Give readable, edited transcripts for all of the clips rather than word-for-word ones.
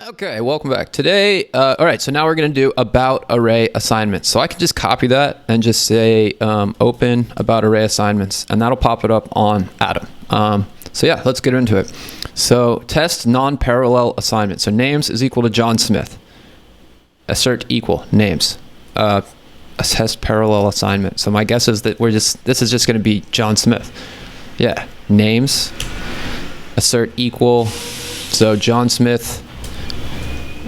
Okay, welcome back. Today, all right, so now we're going to do about array assignments. So I can just copy that and just say open about array assignments, and that'll pop it up on Atom. So yeah, let's get into it. So test non-parallel assignment. So names is equal to John Smith. Assert equal names. Test parallel assignment. So my guess is that this is just going to be John Smith. Yeah, names. Assert equal. So John Smith.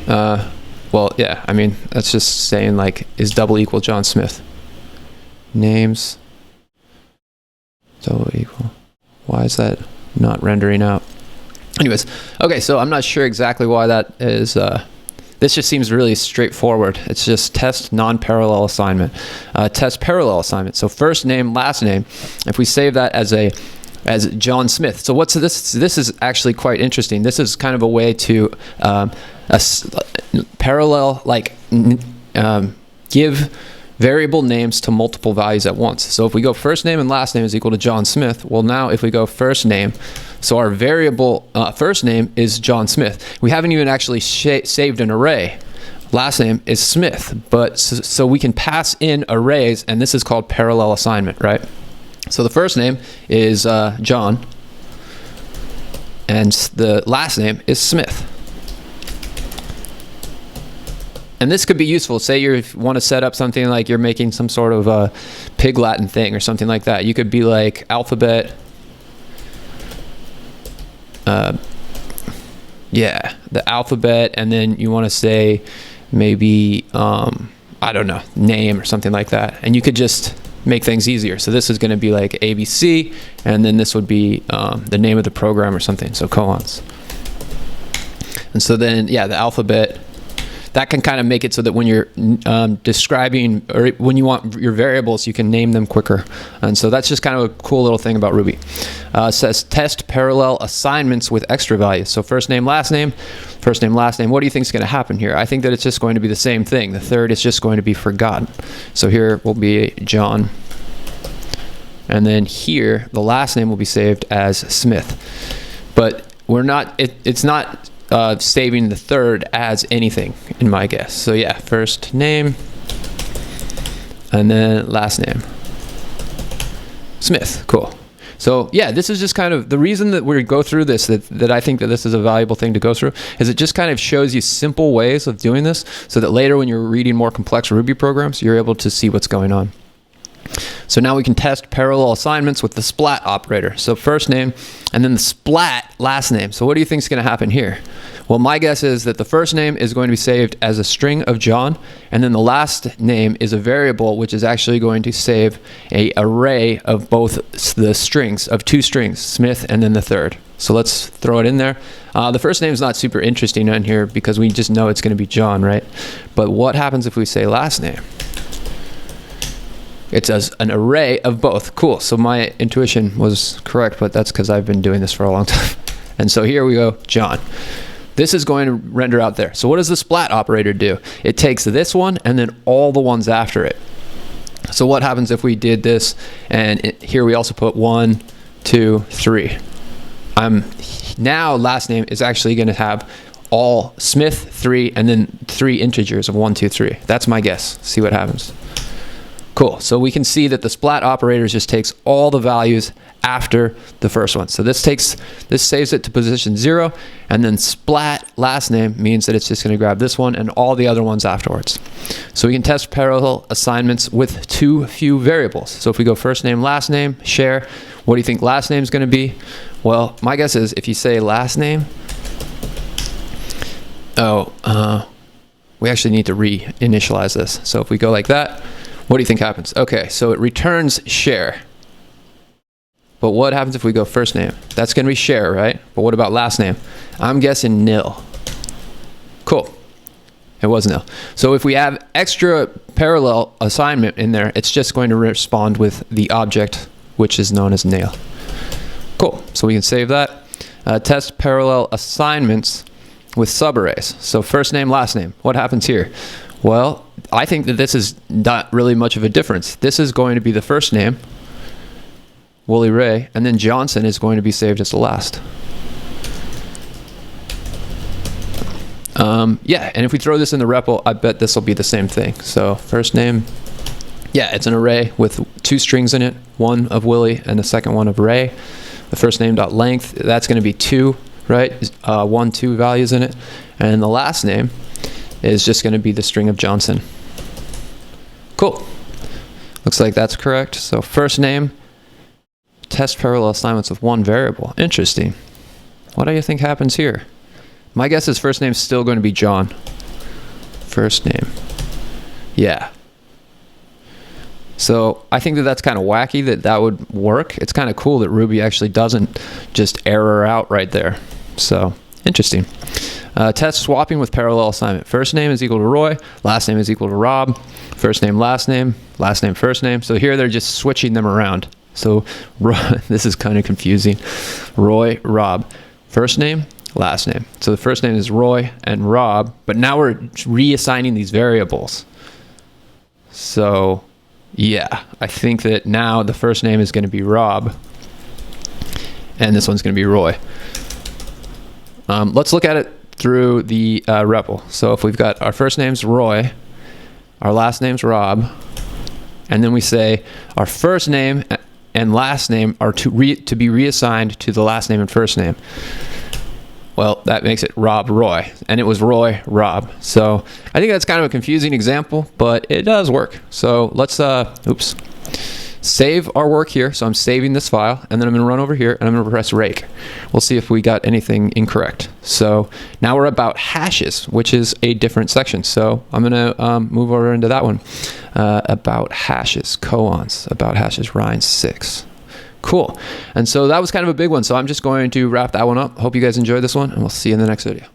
Well, yeah, I mean, that's just saying like, is double equal John Smith. Names, double equal. Why is that not rendering out? Anyways, okay, so I'm not sure exactly why that is. This just seems really straightforward. It's just test non-parallel assignment. Test parallel assignment. So first name, last name. If we save that as John Smith. So what's this? This is actually quite interesting. This is kind of a way to parallel, like give variable names to multiple values at once. So if we go first name and last name is equal to John Smith, well now if we go first name, so our variable first name is John Smith. We haven't even actually saved an array. Last name is Smith, but so we can pass in arrays, and this is called parallel assignment, right? So the first name is John, and the last name is Smith. And this could be useful. Say you want to set up something like you're making some sort of a Pig Latin thing or something like that. You could be like alphabet. Yeah, the alphabet, and then you want to say maybe, I don't know, name or something like that. And you could just make things easier. So this is going to be like ABC, and then this would be the name of the program or something. So koans. And so then, yeah, the alphabet. That can kind of make it so that when you're describing, or when you want your variables, you can name them quicker. And so that's just kind of a cool little thing about Ruby. It says test parallel assignments with extra values. So first name, last name, first name, last name. What do you think is going to happen here? I think that it's just going to be the same thing. The third is just going to be forgotten. So here will be John. And then here, the last name will be saved as Smith. But we're not, it's not saving the third as anything, in my guess. So yeah, first name and then last name, Smith. Cool. So yeah, this is just kind of the reason that we go through this, that I think that this is a valuable thing to go through, is it just kind of shows you simple ways of doing this so that later when you're reading more complex Ruby programs, you're able to see what's going on. So now we can test parallel assignments with the splat operator. So first name and then the splat last name. So what do you think is going to happen here? Well, my guess is that the first name is going to be saved as a string of John, and then the last name is a variable which is actually going to save an array of both the strings, of two strings, Smith and then the third. So let's throw it in there. The first name is not super interesting on here because we just know it's going to be John, right? But what happens if we say last name? It's an array of both. Cool. So my intuition was correct, but that's because I've been doing this for a long time. And so here we go, John. This is going to render out there. So what does the splat operator do? It takes this one and then all the ones after it. So what happens if we did this, and here we also put 1, 2, 3. Now last name is actually going to have all Smith 3 and then 3 integers of 1, 2, 3. That's my guess. See what happens. Cool. So we can see that the splat operator just takes all the values after the first one. So this saves it to position 0, and then splat last name means that it's just going to grab this one and all the other ones afterwards. So we can test parallel assignments with too few variables. So if we go first name, last name, share, what do you think last name is going to be? Well, my guess is if you say last name, we actually need to re-initialize this. So if we go like that, what do you think happens? Okay, so it returns share. But what happens if we go first name? That's going to be share, right? But what about last name? I'm guessing nil. Cool. It was nil. So if we have extra parallel assignment in there, it's just going to respond with the object, which is known as nil. Cool. So we can save that. Test parallel assignments with subarrays. So first name, last name. What happens here? Well, I think that this is not really much of a difference. This is going to be the first name, Wooly Ray, and then Johnson is going to be saved as the last. Yeah, and if we throw this in the REPL, I bet this will be the same thing. So first name, yeah, it's an array with 2 strings in it, one of Willie and the second one of Ray. The first name dot length, that's going to be 2, right? 1, 2 values in it. And the last name is just going to be the string of Johnson. Cool. Looks like that's correct. So first name, test parallel assignments with 1 variable. Interesting. What do you think happens here? My guess is first name's still going to be John. First name. Yeah. So I think that that's kind of wacky that would work. It's kind of cool that Ruby actually doesn't just error out right there. So interesting. Test swapping with parallel assignment. First name is equal to Roy. Last name is equal to Rob. First name, last name, first name. So here they're just switching them around. So this is kind of confusing. Roy, Rob. First name, last name. So the first name is Roy and Rob, but now we're reassigning these variables. So yeah, I think that now the first name is going to be Rob, and this one's going to be Roy. Let's look at it through the REPL. So if we've got our first name's Roy, our last name's Rob, and then we say our first name and last name are to be reassigned to the last name and first name. Well, that makes it Rob Roy, and it was Roy Rob. So I think that's kind of a confusing example, but it does work. So let's save our work here. So I'm saving this file, and then I'm going to run over here, and I'm going to press rake. We'll see if we got anything incorrect. So now we're about hashes, which is a different section. So I'm going to move over into that one. About hashes, koans, about hashes, Ryan 6. Cool. And so that was kind of a big one. So I'm just going to wrap that one up. Hope you guys enjoyed this one, and we'll see you in the next video.